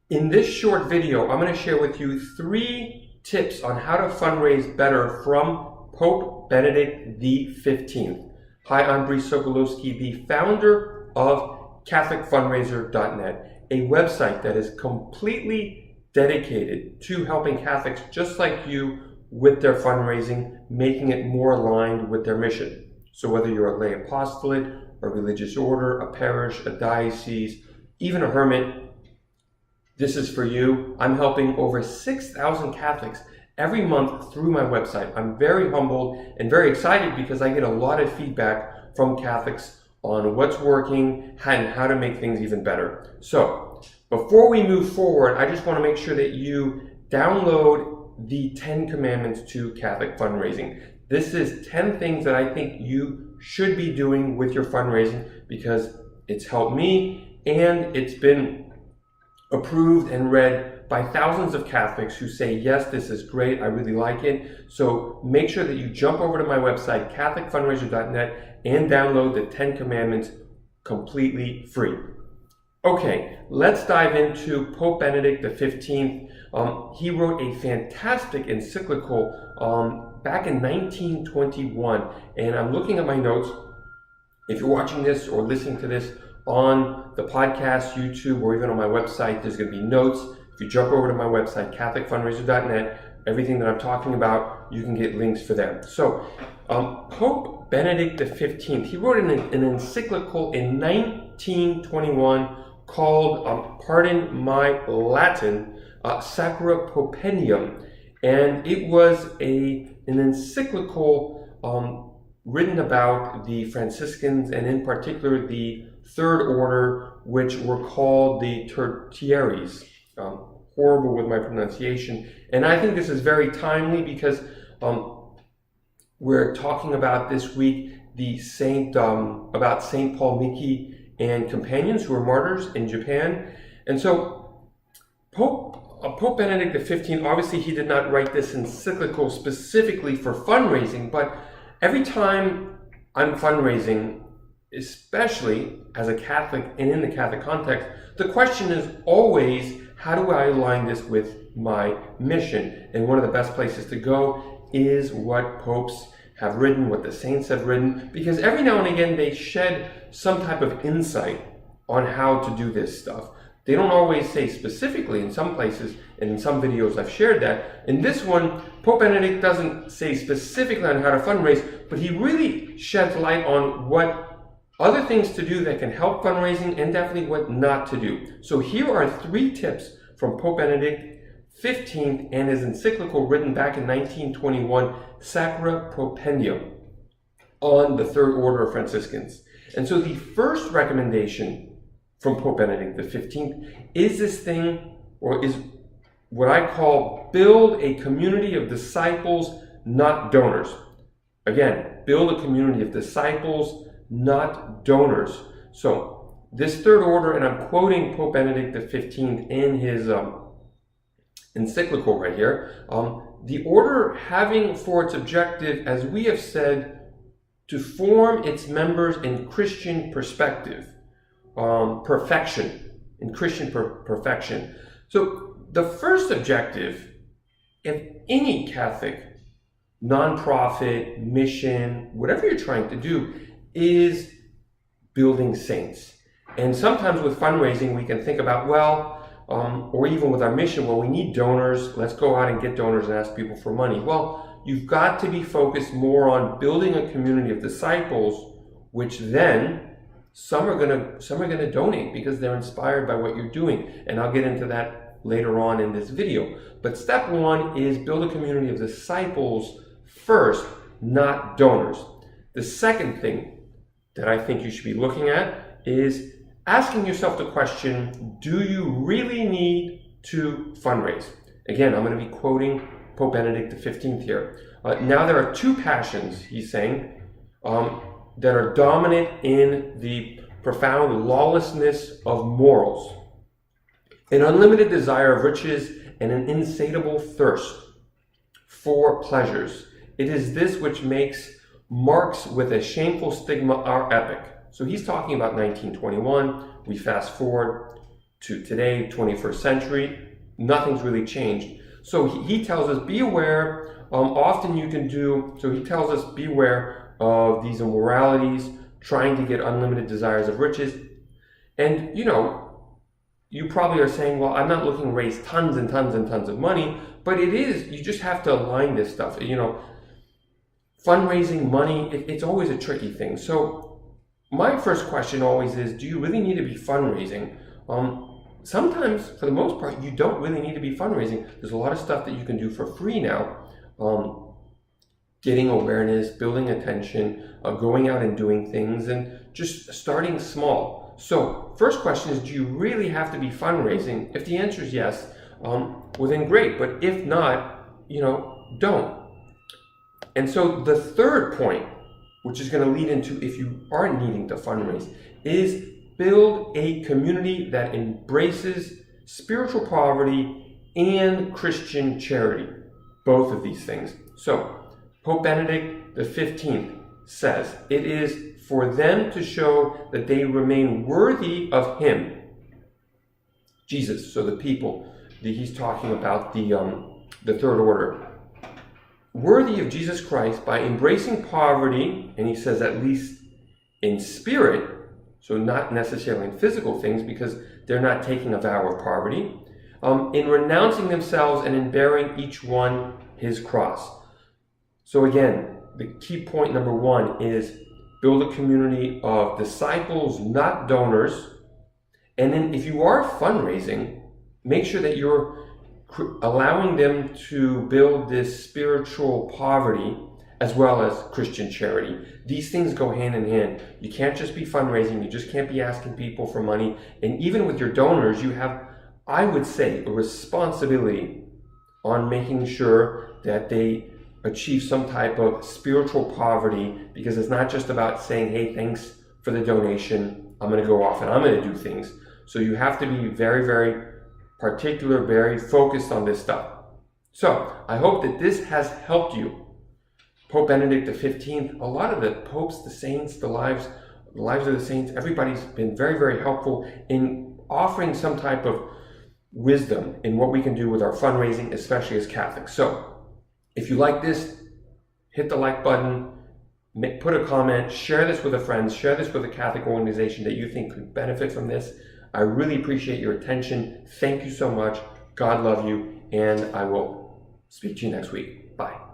In this short video, I'm going to share with you 3 tips on how to fundraise better from Pope Benedict XV. Hi, I'm Brice Sokolowski, the founder of CatholicFundraiser.net, a website that is completely dedicated to helping Catholics just like you with their fundraising, making it more aligned with their mission. So whether you're a lay apostolate, a religious order, a parish, a diocese, even a hermit, this is for you. I'm helping over 6,000 Catholics every month through my website. I'm very humbled and very excited because I get a lot of feedback from Catholics on what's working and how to make things even better. So before we move forward, I just want to make sure that you download the 10 Commandments to Catholic Fundraising. This is 10 things that I think you should be doing with your fundraising because it's helped me and it's been approved and read by thousands of Catholics who say, yes, this is great, I really like it. So make sure that you jump over to my website, CatholicFundraiser.net, and download the 10 Commandments completely free. Okay, let's dive into Pope Benedict XV. He wrote a fantastic encyclical back in 1921, and I'm looking at my notes. If you're watching this or listening to this on the podcast, YouTube, or even on my website, there's going to be notes. If you jump over to my website, CatholicFundraiser.net, everything that I'm talking about, you can get links for them. So, Pope Benedict XV, he wrote an encyclical in 1921 called, pardon my Latin, Sacra Propendium, and it was an encyclical written about the Franciscans, and in particular the Third Order, which were called the Tertiaries. Horrible with my pronunciation. And I think this is very timely because we're talking about this week the about Saint Paul Miki and companions who were martyrs in Japan. And so Pope Benedict XV, obviously he did not write this encyclical specifically for fundraising, but every time I'm fundraising, especially as a Catholic and in the Catholic context, the question is always, how do I align this with my mission? And one of the best places to go is what popes have written, what the saints have written, because every now and again they shed some type of insight on how to do this stuff. They don't always say specifically in some places, and in some videos I've shared that. In this one, Pope Benedict doesn't say specifically on how to fundraise, but he really sheds light on what other things to do that can help fundraising and definitely what not to do. So here are 3 tips from Pope Benedict XV and his encyclical written back in 1921, Sacra Propendium, on the Third Order of Franciscans. And so the first recommendation from Pope Benedict XV is this thing, or is what I call build a community of disciples, not donors. Again, build a community of disciples, not donors. So this Third Order, and I'm quoting Pope Benedict XV in his encyclical right here, the order having for its objective, as we have said, to form its members in Christian perspective, perfection, in Christian perfection. So the first objective of any Catholic nonprofit, mission, whatever you're trying to do, is building saints. And sometimes with fundraising, we can think about, well, or even with our mission, well, we need donors. Let's go out and get donors and ask people for money. Well, you've got to be focused more on building a community of disciples, which then some are gonna donate because they're inspired by what you're doing. And I'll get into that later on in this video. But step 1 is build a community of disciples first, not donors. The second thing that I think you should be looking at is asking yourself the question, do you really need to fundraise? Again, I'm going to be quoting Pope Benedict XV here. Now there are 2 passions, he's saying, that are dominant in the profound lawlessness of morals. An unlimited desire of riches and an insatiable thirst for pleasures. It is this which marks with a shameful stigma our epoch. So he's talking about 1921. We fast forward to today, 21st century, nothing's really changed. So he tells us, be aware, often you can do, so he tells us, beware of these immoralities, trying to get unlimited desires of riches. And, you know, you probably are saying, well, I'm not looking to raise tons and tons and tons of money, but it is, you just have to align this stuff. You know, fundraising money, it's always a tricky thing. So my first question always is, do you really need to be fundraising? Sometimes, for the most part, you don't really need to be fundraising. There's a lot of stuff that you can do for free now. Getting awareness, building attention, going out and doing things, and just starting small. So first question is, do you really have to be fundraising? If the answer is yes, well then great. But if not, you know, don't. And so the third point, which is going to lead into if you are needing to fundraise, is build a community that embraces spiritual poverty and Christian charity. Both of these things. So Pope Benedict XV says, it is for them to show that they remain worthy of him, Jesus, so the people, he's talking about the third order, worthy of Jesus Christ by embracing poverty, and he says at least in spirit, so not necessarily in physical things because they're not taking a vow of poverty, in renouncing themselves and in bearing each one his cross. So again, the key point number one is build a community of disciples, not donors. And then if you are fundraising, make sure that you're allowing them to build this spiritual poverty as well as Christian charity. These things go hand in hand. You can't just be fundraising. You just can't be asking people for money. And even with your donors, you have, I would say, a responsibility on making sure that they achieve some type of spiritual poverty, because it's not just about saying, hey, thanks for the donation, I'm going to go off and I'm going to do things. So you have to be very, very particular, very focused on this stuff. So I hope that this has helped you. Pope Benedict XV, a lot of the popes, the saints, the lives of the saints, everybody's been very, very helpful in offering some type of wisdom in what we can do with our fundraising, especially as Catholics. So if you like this, hit the like button, put a comment, share this with a friend, share this with a Catholic organization that you think could benefit from this. I really appreciate your attention. Thank you so much. God love you, and I will speak to you next week. Bye.